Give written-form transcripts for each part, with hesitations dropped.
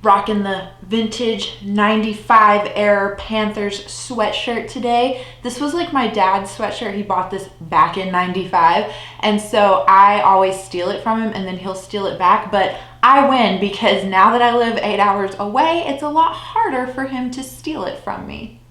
Rocking the vintage 95 Air Panthers sweatshirt today. This was like my dad's sweatshirt. He bought this back in 95. And so I always steal it from him and then he'll steal it back. But I win because now that I live 8 hours away, it's a lot harder for him to steal it from me.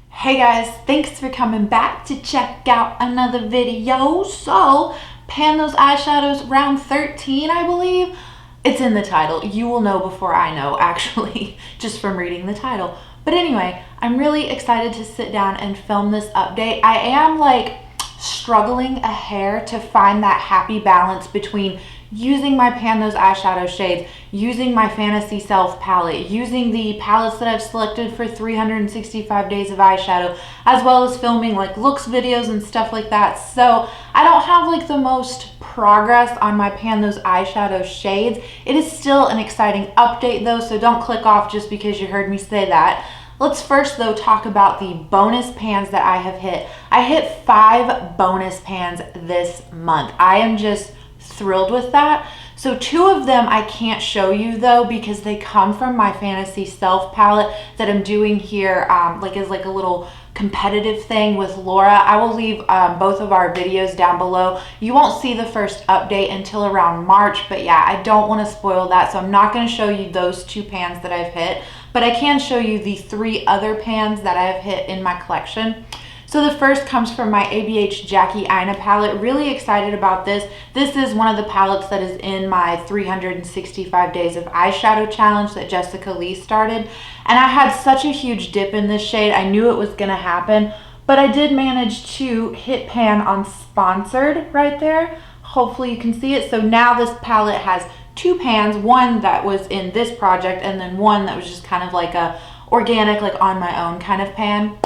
Hey guys, thanks for coming back to check out another video. So, Pan Those Eyeshadows round 13, I believe. It's in the title. You will know before I know, actually, just from reading the title. But anyway, I'm really excited to sit down and film this update. I am like struggling a hair to find that happy balance between using my Pan Those eyeshadow shades, using my Fantasy Self palette, using the palettes that I've selected for 365 days of eyeshadow, as well as filming like looks videos and stuff like that. So I don't have like the most progress on my Pan Those eyeshadow shades. It is still an exciting update though, so don't click off just because you heard me say that. Let's first though talk about the bonus pans that I have hit. I hit 5 bonus pans this month. I am just thrilled with that. So 2 of them I can't show you though because they come from my Fantasy Self palette that I'm doing here like as like a little competitive thing with Laura. I will leave both of our videos down below. You won't see the first update until around March, but yeah, I don't want to spoil that, so I'm not going to show you those 2 pans that I've hit, but I can show you the 3 other pans that I have hit in my collection. So the first comes from my ABH Jackie Aina palette. Really excited about this. This is one of the palettes that is in my 365 days of eyeshadow challenge that Jessica Lee started. And I had such a huge dip in this shade. I knew it was gonna happen, but I did manage to hit pan on sponsored right there. Hopefully you can see it. So now this palette has 2 pans, one that was in this project and then one that was just kind of like a organic, like on my own kind of pan.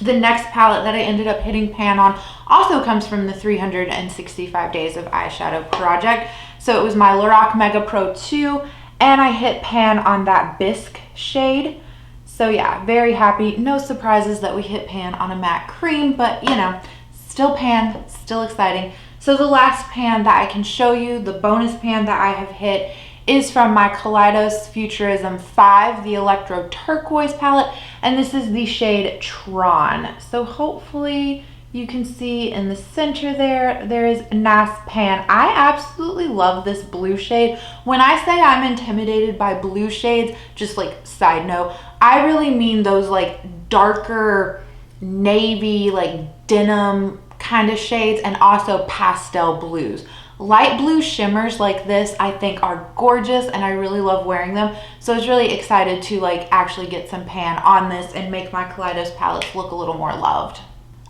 The next palette that I ended up hitting pan on also comes from the 365 days of eyeshadow project. So it was my Lorac Mega Pro 2 and I hit pan on that bisque shade. So yeah, very happy. No surprises that we hit pan on a matte cream, but you know, still pan, still exciting. So the last pan that I can show you, the bonus pan that I have hit, is from my Kaleidos Futurism 5, the Electro Turquoise palette, and this is the shade Tron. So hopefully you can see in the center there is a nice pan. I absolutely love this blue shade. When I say I'm intimidated by blue shades, just like side note, I really mean those like darker navy, like denim kind of shades, and also pastel blues. Light blue shimmers like this I think are gorgeous and I really love wearing them. So I was really excited to like actually get some pan on this and make my Kaleidos palettes look a little more loved.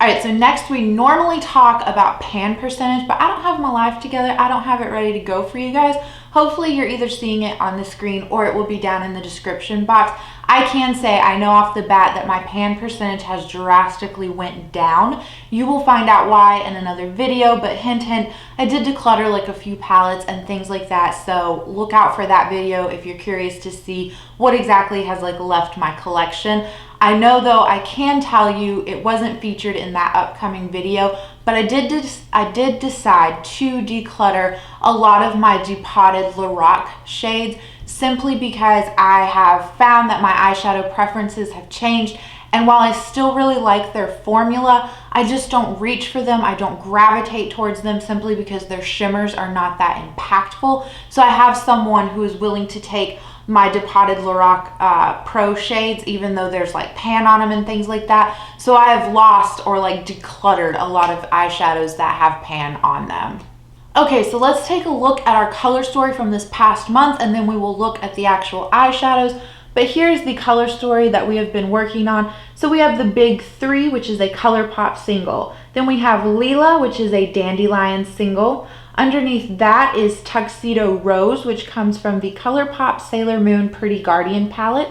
All right, so next we normally talk about pan percentage, but I don't have my life together. I don't have it ready to go for you guys. Hopefully you're either seeing it on the screen or it will be down in the description box. I can say I know off the bat that my pan percentage has drastically went down. You will find out why in another video, but hint hint, I did declutter like a few palettes and things like that, so look out for that video if you're curious to see what exactly has like left my collection. I know though, I can tell you it wasn't featured in that upcoming video, but I did decide to declutter a lot of my depotted Lorac shades simply because I have found that my eyeshadow preferences have changed, and while I still really like their formula, I just don't reach for them. I don't gravitate towards them simply because their shimmers are not that impactful. So I have someone who is willing to take my depotted Lorac Pro shades, even though there's like pan on them and things like that. So I have lost or like decluttered a lot of eyeshadows that have pan on them. Okay, so let's take a look at our color story from this past month and then we will look at the actual eyeshadows. But here's the color story that we have been working on. So we have the Big 3, which is a ColourPop single. Then we have Lila, which is a Dandelion single. Underneath that is Tuxedo Rose, which comes from the ColourPop Sailor Moon Pretty Guardian palette.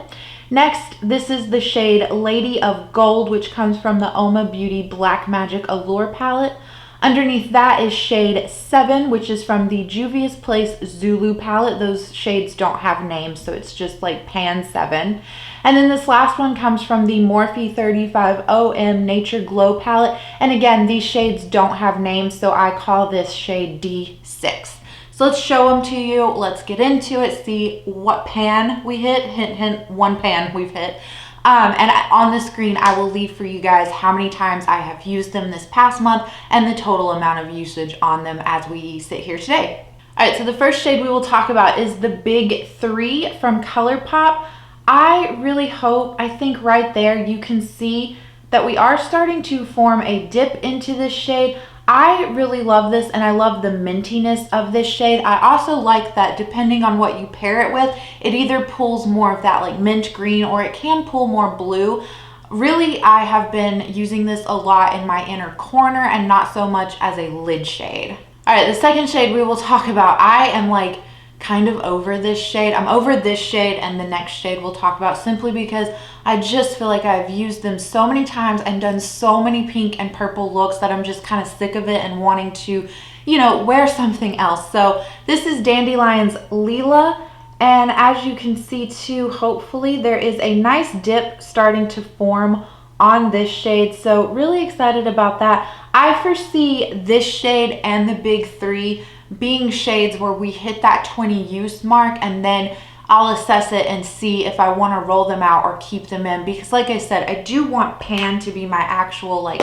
Next, this is the shade Lady of Gold, which comes from the UOMA Beauty Black Magic Allure palette. Underneath that is shade 7, which is from the Juvia's Place Zulu palette. Those shades don't have names, so it's just like Pan 7. And then this last one comes from the Morphe 35 OM Nature Glow palette. And again, these shades don't have names, so I call this shade D6. So let's show them to you. Let's get into it, see what pan we hit. Hint, hint, one pan we've hit. And on the screen, I will leave for you guys how many times I have used them this past month and the total amount of usage on them as we sit here today. All right, so the first shade we will talk about is the Big 3 from ColourPop. I really hope, I think right there you can see that we are starting to form a dip into this shade. I really love this, and I love the mintiness of this shade. I also like that depending on what you pair it with, it either pulls more of that like mint green or it can pull more blue. Really, I have been using this a lot in my inner corner and not so much as a lid shade. All right, the second shade we will talk about, I am like kind of over this shade. I'm over this shade and the next shade we'll talk about, simply because I just feel like I've used them so many times and done so many pink and purple looks that I'm just kind of sick of it and wanting to, you know, wear something else. So this is DandyLion's Lila. And as you can see too, hopefully there is a nice dip starting to form on this shade. So really excited about that. I foresee this shade and the Big 3 being shades where we hit that 20 use mark, and then I'll assess it and see if I want to roll them out or keep them in, because like I said, I do want pan to be my actual like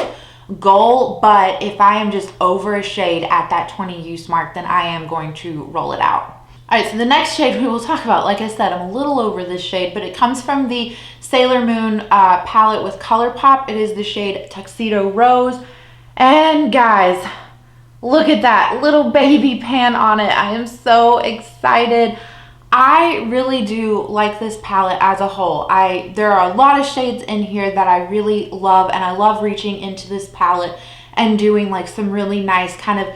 goal, but if I am just over a shade at that 20 use mark, then I am going to roll it out. All right, so the next shade we will talk about, like I said, I'm a little over this shade, but it comes from the Sailor Moon palette with ColourPop. It is the shade Tuxedo Rose. And guys, look at that little baby pan on it. I am so excited. I really do like this palette as a whole. There are a lot of shades in here that I really love, and I love reaching into this palette and doing like some really nice kind of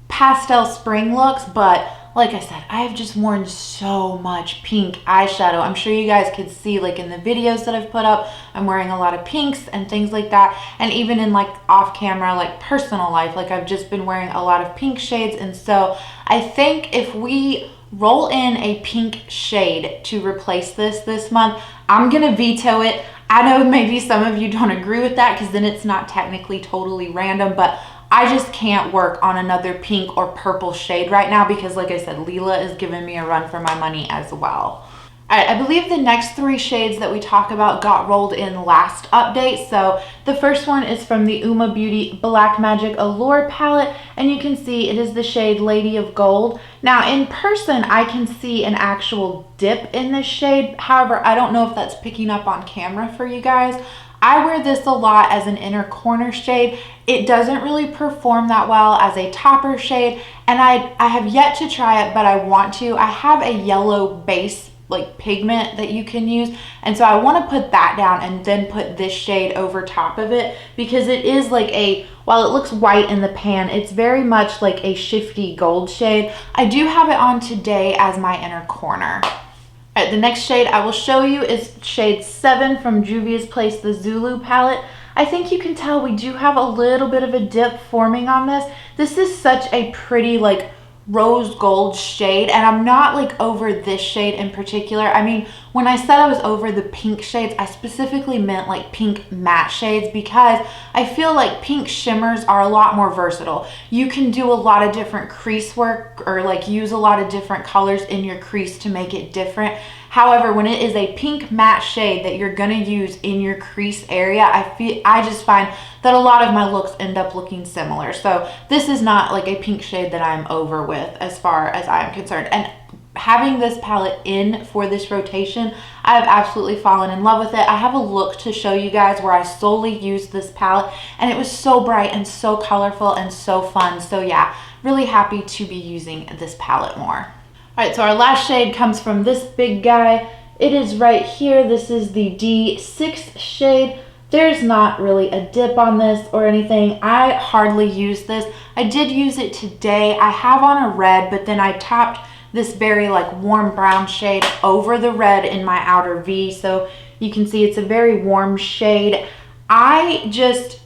pastel spring looks. But like I said, I have just worn so much pink eyeshadow. I'm sure you guys could see like in the videos that I've put up, I'm wearing a lot of pinks and things like that. And even in like off camera, like personal life, like I've just been wearing a lot of pink shades. And so I think if we roll in a pink shade to replace this month, I'm gonna veto it. I know maybe some of you don't agree with that because then it's not technically totally random, but I just can't work on another pink or purple shade right now because like I said, Lila is giving me a run for my money as well. All right, I believe the next 3 shades that we talk about got rolled in last update. So the first one is from the UOMA Beauty Black Magic Allure palette, and you can see it is the shade Lady of Gold. Now in person, I can see an actual dip in this shade. However, I don't know if that's picking up on camera for you guys. I wear this a lot as an inner corner shade. It doesn't really perform that well as a topper shade, and I have yet to try it, but I want to. I have a yellow base like pigment that you can use, and so I want to put that down and then put this shade over top of it, because it is like a, while it looks white in the pan, it's very much like a shifty gold shade. I do have it on today as my inner corner. All right, the next shade I will show you is shade 7 from Juvia's Place, the Zulu palette. I think you can tell we do have a little bit of a dip forming on this. This is such a pretty like rose gold shade, and I'm not like over this shade in particular. I mean, when I said I was over the pink shades, I specifically meant like pink matte shades, because I feel like pink shimmers are a lot more versatile. You can do a lot of different crease work or like use a lot of different colors in your crease to make it different. However, when it is a pink matte shade that you're gonna use in your crease area, I just find that a lot of my looks end up looking similar. So this is not like a pink shade that I'm over with as far as I'm concerned. And having this palette in for this rotation, I have absolutely fallen in love with it. I have a look to show you guys where I solely used this palette, and it was so bright and so colorful and so fun. So yeah, really happy to be using this palette more. All right, so our last shade comes from this big guy. It is right here. This is the D6 shade. There's not really a dip on this or anything. I hardly use this. I did use it today. I have on a red, but then I topped this very like warm brown shade over the red in my outer V. So you can see it's a very warm shade. I just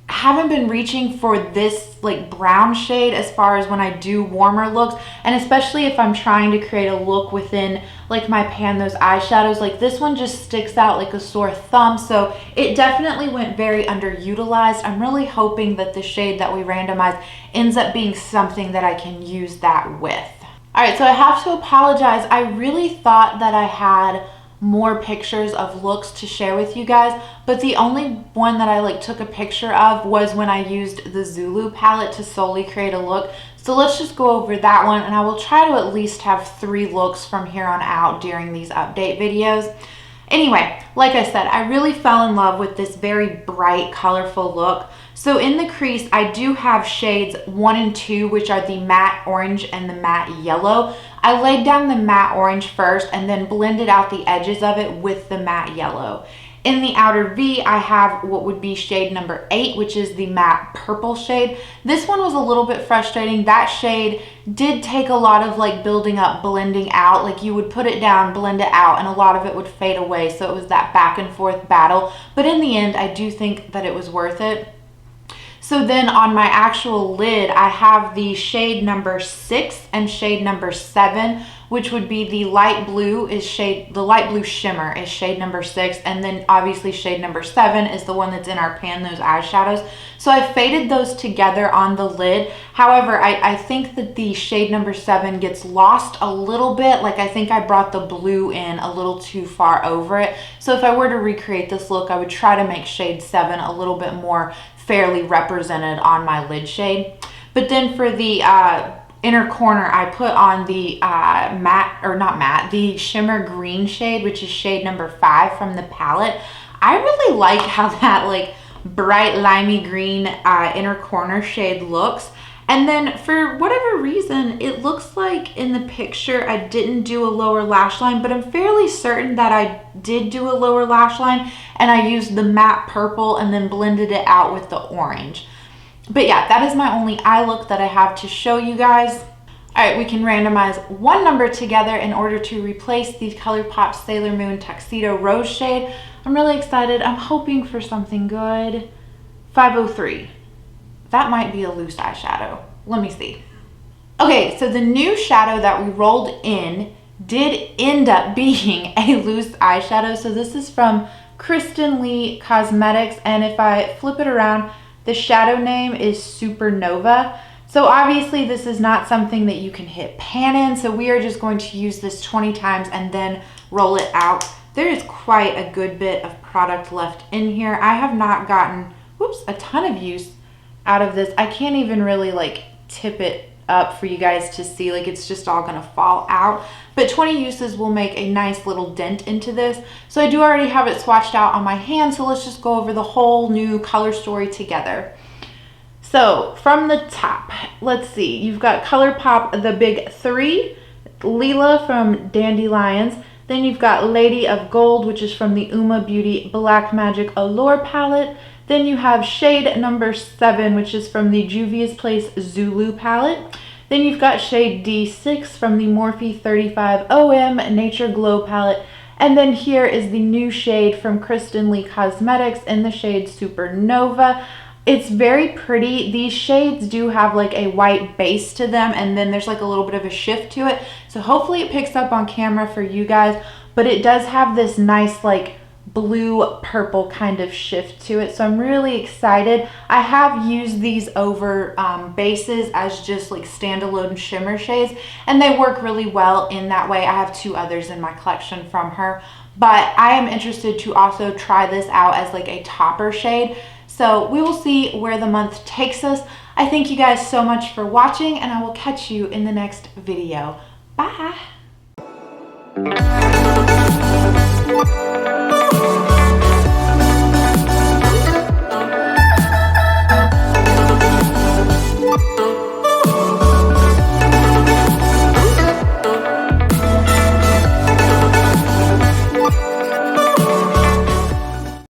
haven't been reaching for this like brown shade as far as when I do warmer looks, and especially if I'm trying to create a look within like my Pan Those Eyeshadows. Like this one just sticks out like a sore thumb, so it definitely went very underutilized. I'm really hoping that the shade that we randomized ends up being something that I can use that with. All right, so I have to apologize. I really thought that I had more pictures of looks to share with you guys, but the only one that I like took a picture of was when I used the Zulu palette to solely create a look. So let's just go over that one, and I will try to at least have 3 looks from here on out during these update videos. Anyway, like I said, I really fell in love with this very bright, colorful look. So in the crease, I do have shades 1 and 2, which are the matte orange and the matte yellow. I laid down the matte orange first and then blended out the edges of it with the matte yellow. In the outer V, I have what would be shade number 8, which is the matte purple shade. This one was a little bit frustrating. That shade did take a lot of like building up, blending out. Like you would put it down, blend it out, and a lot of it would fade away. So it was that back and forth battle. But in the end, I do think that it was worth it. So then on my actual lid, I have the shade number 6 and shade number 7, which would be the light blue the light blue shimmer is shade number 6, and then obviously shade number 7 is the one that's in our Pan Those Eyeshadows. So I faded those together on the lid. However, I think that the shade number 7 gets lost a little bit. Like I think I brought the blue in a little too far over it. So if I were to recreate this look, I would try to make shade 7 a little bit more fairly represented on my lid shade. But then for the inner corner, I put on the the shimmer green shade, which is shade number 5 from the palette. I really like how that like bright limey green inner corner shade looks. And then for whatever reason, it looks like in the picture I didn't do a lower lash line, but I'm fairly certain that I did do a lower lash line, and I used the matte purple and then blended it out with the orange. But yeah, that is my only eye look that I have to show you guys. All right, we can randomize one number together in order to replace the ColourPop Sailor Moon Tuxedo Rose shade. I'm really excited. I'm hoping for something good. 503. That might be a loose eyeshadow. Let me see. Okay, so the new shadow that we rolled in did end up being a loose eyeshadow. So this is from Kristen Lee Cosmetics, and if I flip it around, the shadow name is Supernova. So obviously this is not something that you can hit pan in, so we are just going to use this 20 times and then roll it out. There is quite a good bit of product left in here. I have not gotten, a ton of use out of this. I can't even really like tip it up for you guys to see, like it's just all gonna fall out. But 20 uses will make a nice little dent into this. So I do already have it swatched out on my hand, so let's just go over the whole new color story together. So from the top, let's see, you've got ColourPop the big 3, Lila from DandyLions, then you've got Lady of Gold, which is from the UOMA Beauty Black Magic Allure palette. Then you have shade number 7, which is from the Juvia's Place Zulu palette. Then you've got shade D6 from the Morphe 35 OM Nature Glow palette. And then here is the new shade from Kristen Lee Cosmetics in the shade Supernova. It's very pretty. These shades do have like a white base to them, and then there's like a little bit of a shift to it. So hopefully it picks up on camera for you guys, but it does have this nice like blue purple kind of shift to it, so I'm really excited. I have used these over bases as just like standalone shimmer shades, and they work really well in that way. I have 2 others in my collection from her, but I am interested to also try this out as like a topper shade. So we will see where the month takes us. I thank you guys so much for watching, and I will catch you in the next video. Bye.